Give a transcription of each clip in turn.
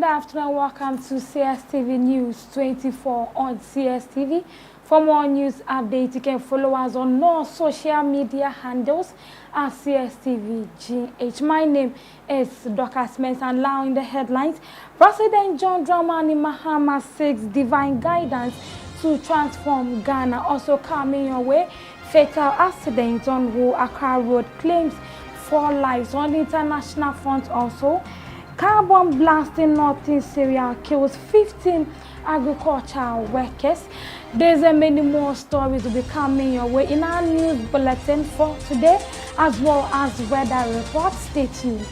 Good afternoon, welcome to Cstv News 24 on Cstv. For more news updates, you can follow us on all social media handles at CSTVGH. My name is Dr. Smith, and now in the headlines, President John Dramani Mahama seeks divine guidance to transform Ghana. Also coming your way, fatal accident on Accra Road claims 4 lives. On the international front also, carbon blast in northern Syria kills 15 agricultural workers. There's many more stories will be coming your way in our news bulletin for today, as well as weather reports. Stay tuned.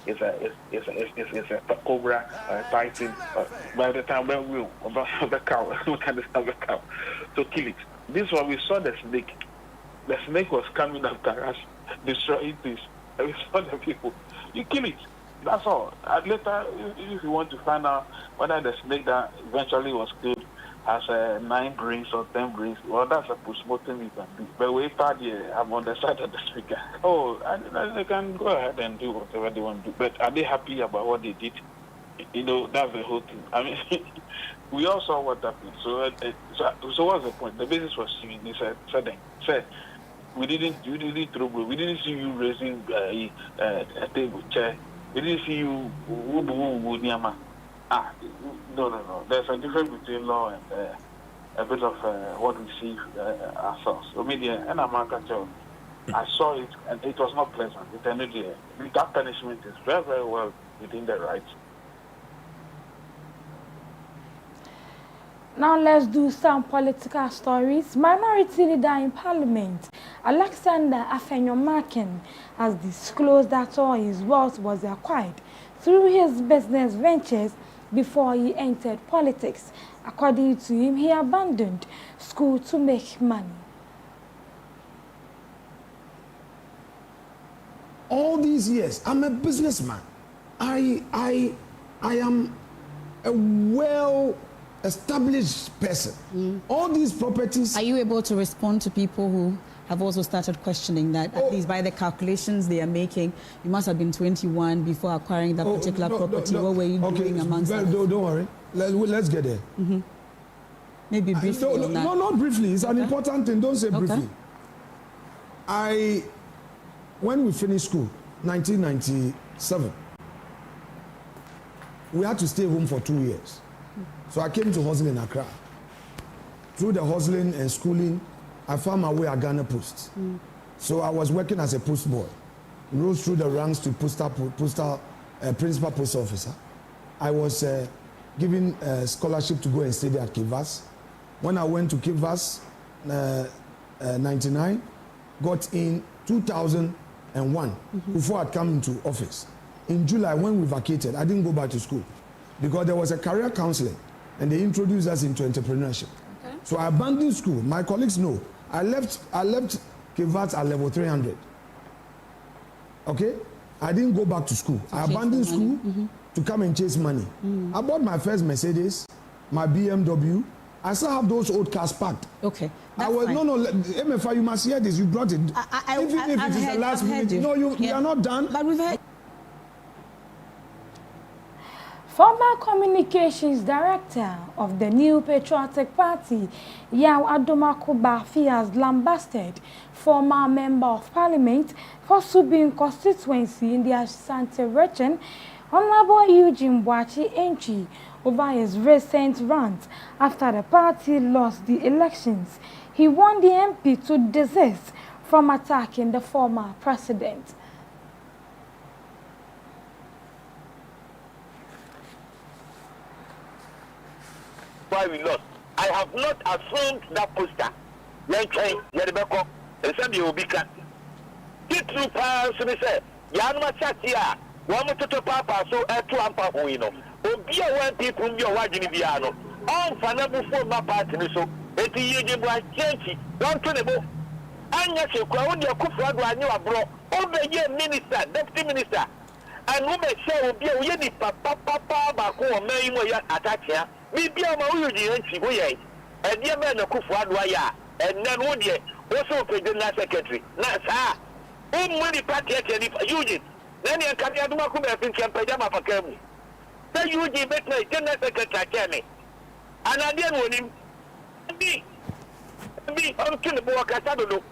It's a cobra fighting. By the time when we about the cow, we can understand the cow. So kill it. This one we saw the snake. The snake was coming after us, destroying this. And we saw the people. You kill it. That's all. And later, if you want to find out whether the snake that eventually was killed has 9 brains or 10 brains, well, that's a post-mortem you can do. But we thought, I'm on the side of the speaker. Oh, and they can go ahead and do whatever they want to do. But are they happy about what they did? You know, that's the whole thing. I mean, we all saw what happened. So what's the point? The business was singing. They said, we didn't throw, we didn't see you raising a table chair. We didn't see you, no. There's a difference between law and a bit of what we see ourselves. So media and American, I saw it and it was not pleasant. It ended there. That punishment is very, very well within the rights. Now let's do some political stories. Minority leader in Parliament, Alexander Afenyomakin, has disclosed that all his wealth was acquired through his business ventures before he entered politics. According to him, he abandoned school to make money. All these years, I'm a businessman. I am a well-established person. All these properties. Are you able to respond to people who have also started questioning that, at least by the calculations they are making, you must have been 21 before acquiring that particular property? What were you doing amongst that? Don't worry. Let's get there. Maybe briefly on that. No, not briefly. It's an important thing. Don't say briefly. When we finished school, 1997, we had to stay home for 2 years. So I came to hustle in Accra. Through the hustling and schooling, I found my way at Ghana Post. So I was working as a post boy. Rose through the ranks to principal post officer. I was given a scholarship to go and study at Kivas. When I went to Kivas, 99, got in 2001 before I'd come into office. In July, when we vacated, I didn't go back to school because there was a career counseling and they introduced us into entrepreneurship. Okay. So I abandoned school. My colleagues know. I left Kivas at level 300. Okay? I didn't go back to school. I abandoned school to come and chase money. I bought my first Mercedes, my BMW. I still have those old cars packed. Okay. I was fine. No, MFI, you must hear this. You brought it. Even if it is the last minute. You. No, you are not done. But we've heard. Former communications director of the New Patriotic Party, Yaw Adomako Bafi, has lambasted former member of parliament for Subin constituency in the Ashanti region, Honorable Eugene Boachi Enchi, over his recent rant after the party lost the elections. He warned the MP to desist from attacking the former president. Why we lost? I have not affirmed that poster. Yedebeko, and some you will be cut. Get through powers to be said. Yanma Chatia, one to papa, so at two ampa wino. Be a one people be a wagon piano. All fanable for my party, so 80 years was changing. One to the book. Anya Shukra, your Kufra, you are brought over year minister, deputy minister. And women say will be a yeni papa, back home, may you attack here. Maybe I'm a Uji, and dear man of Kufra, and then would ye also president secretary. Nasa, many party Eugene. Then you come here to Makume and Pajama for Kemi. Then Eugene better general secretary. And I didn't want him. Be on Killable.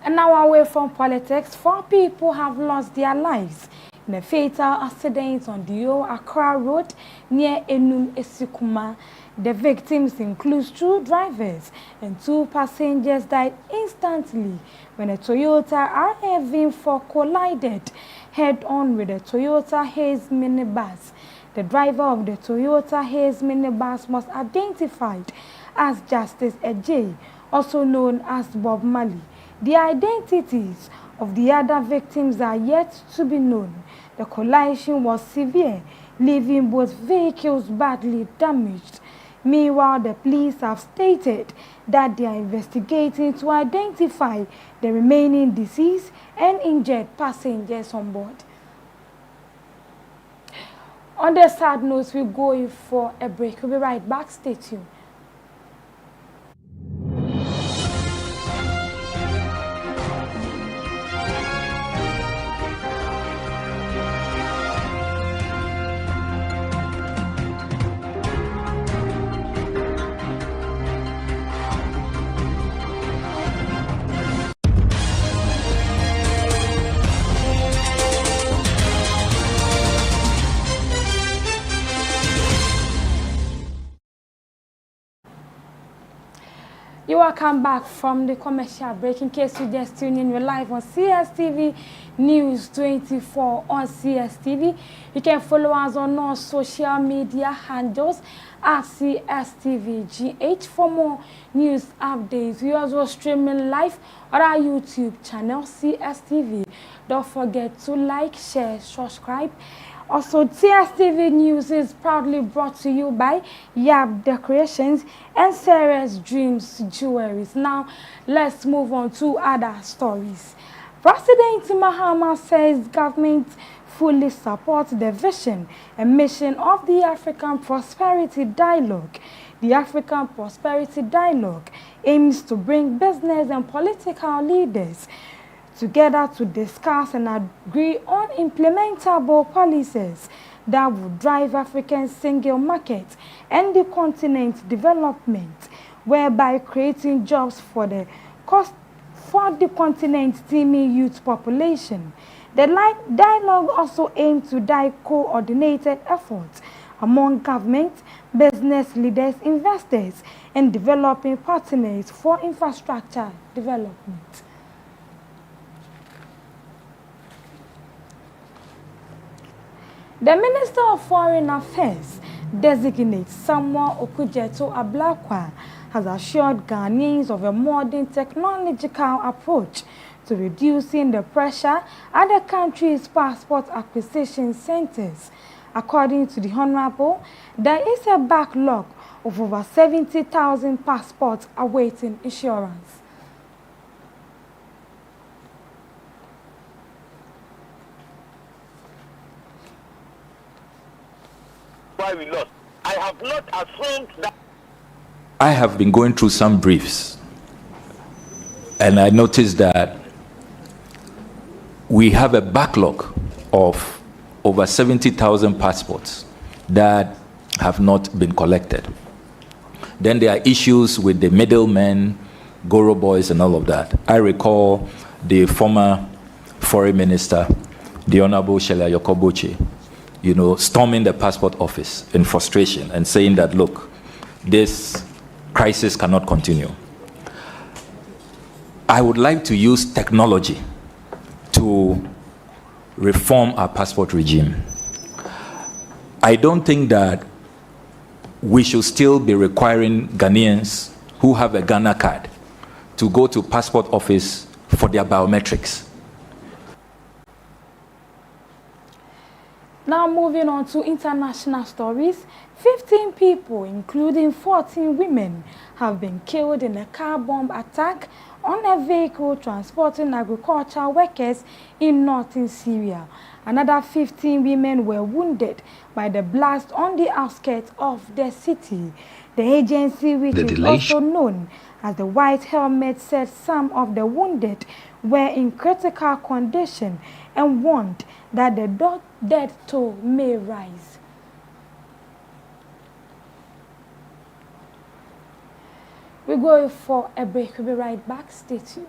And now away from politics, 4 people have lost their lives in a fatal accident on the Accra Road near Enum Esikuma. The victims include 2 drivers and 2 passengers died instantly when a Toyota RAV4 collided head-on with a Toyota Haze minibus. The driver of the Toyota Haze minibus was identified as Justice Ejay, also known as Bob Marley. The identities of the other victims are yet to be known. The collision was severe, leaving both vehicles badly damaged. Meanwhile, the police have stated that they are investigating to identify the remaining deceased and injured passengers on board. On the sad note, we're going for a break. We'll be right back. Stay tuned. welcome back from the commercial break. In case you just tuned in, we're live on Cstv News 24 on Cstv. You can follow us on all social media handles at CSTVGH for more news updates. We also streaming live on our YouTube channel CSTV. Don't forget to like, share, subscribe. Also, CSTV News is proudly brought to you by Yab Decorations and Sarah's Dreams Jewelries. Now, let's move on to other stories. President Mahama says government fully supports the vision and mission of the African Prosperity Dialogue. The African Prosperity Dialogue aims to bring business and political leaders together to discuss and agree on implementable policies that will drive African single market and the continent's development, whereby creating jobs for the continent's teeming youth population. The dialogue also aims to drive coordinated efforts among government, business leaders, investors, and developing partners for infrastructure development. The Minister of Foreign Affairs designates Samuel Okudzeto Ablakwa has assured Ghanaians of a modern technological approach to reducing the pressure at the country's passport acquisition centers. According to the Honorable, there is a backlog of over 70,000 passports awaiting issuance. Why we lost. I have not assumed that. I have been going through some briefs, and I noticed that we have a backlog of over 70,000 passports that have not been collected. Then there are issues with the middlemen, Goro boys, and all of that. I recall the former foreign minister, the Honorable Sheila Yokoboche, storming the passport office in frustration and saying that, look, this crisis cannot continue. I would like to use technology to reform our passport regime. I don't think that we should still be requiring Ghanaians who have a Ghana card to go to passport office for their biometrics. Now moving on to international stories, 15 people, including 14 women, have been killed in a car bomb attack on a vehicle transporting agricultural workers in northern Syria. Another 15 women were wounded by the blast on the outskirts of the city. The agency, which is also known as the White Helmet, said some of the wounded were in critical condition and warned that the death toll may rise. We're going for a break. We'll be right back. Stay tuned.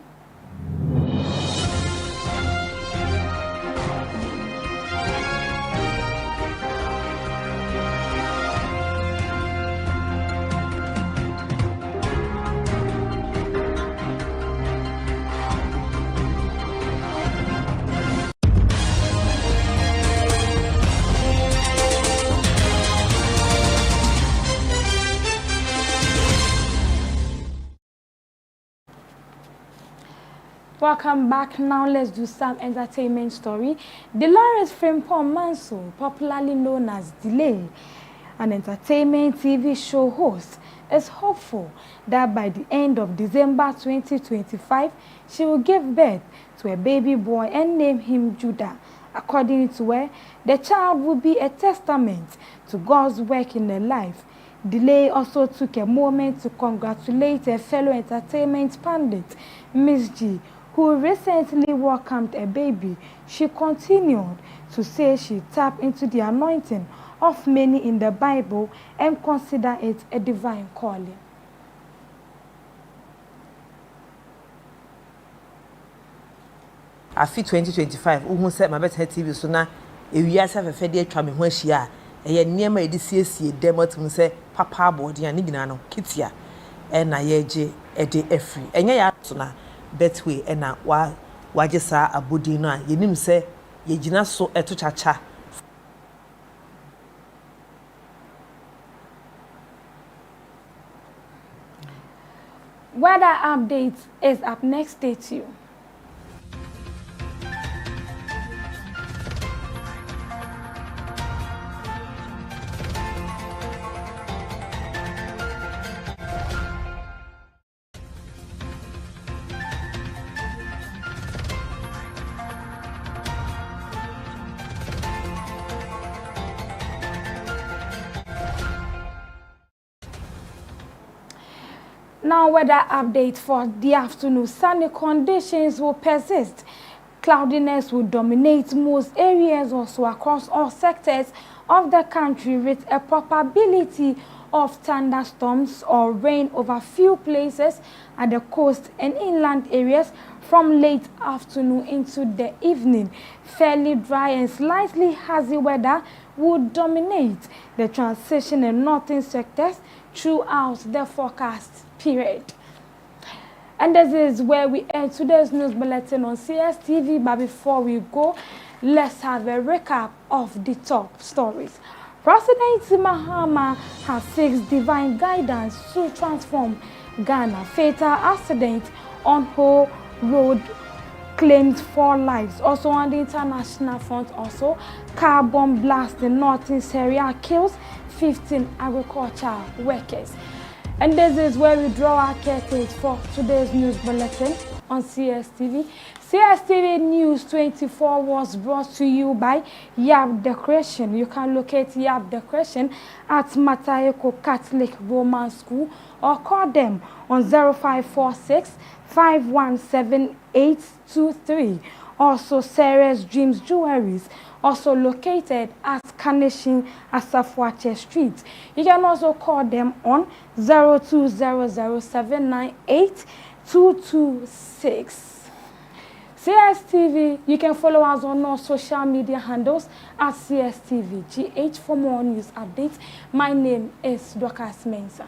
Welcome back. Now let's do some entertainment story. Dolores Frimpong Manso, popularly known as Delay, an entertainment TV show host, is hopeful that by the end of December 2025, she will give birth to a baby boy and name him Judah. According to her, the child will be a testament to God's work in her life. Delay also took a moment to congratulate her fellow entertainment pundit, Miss G, who recently welcomed a baby. She continued to say she tapped into the anointing of many in the Bible and consider it a divine calling. Afi 2025, who said my better TV so now, if you have a fair tramming when she are, a near my DCSC demo to say, Papa body and Nignano, Kitia. na yeje ede efri enye ya so na betway na waje sa abodi no a yenim se yegina so eto chacha. Weather updates is up next. Stay tuned. Now, weather update for the afternoon. Sunny conditions will persist. Cloudiness will dominate most areas also across all sectors of the country with a probability of thunderstorms or rain over few places at the coast and inland areas from late afternoon into the evening. Fairly dry and slightly hazy weather will dominate the transition and northern sectors throughout the forecast period. And this is where we end today's news bulletin on Cstv. But before we go, let's have a recap of the top stories. President Mahama has seeks divine guidance to transform Ghana. Fatal accident on Ho Road claimed 4 lives. Also on the international front, also car bomb blast in northern Syria kills 15 agricultural workers. And this is where we draw our curtains for today's news bulletin on Cstv. Cstv News 24 was brought to you by Yab Decoration. You can locate Yab Decoration at Matayeko Catholic Roman School or call them on 0546 517 823. Also, Sarah's Dreams Jewelries, also located at Kanishin Asafwache Street. You can also call them on 0200798226. Cstv, you can follow us on all social media handles at CSTVGH for more news updates. My name is Dorcas Mensah.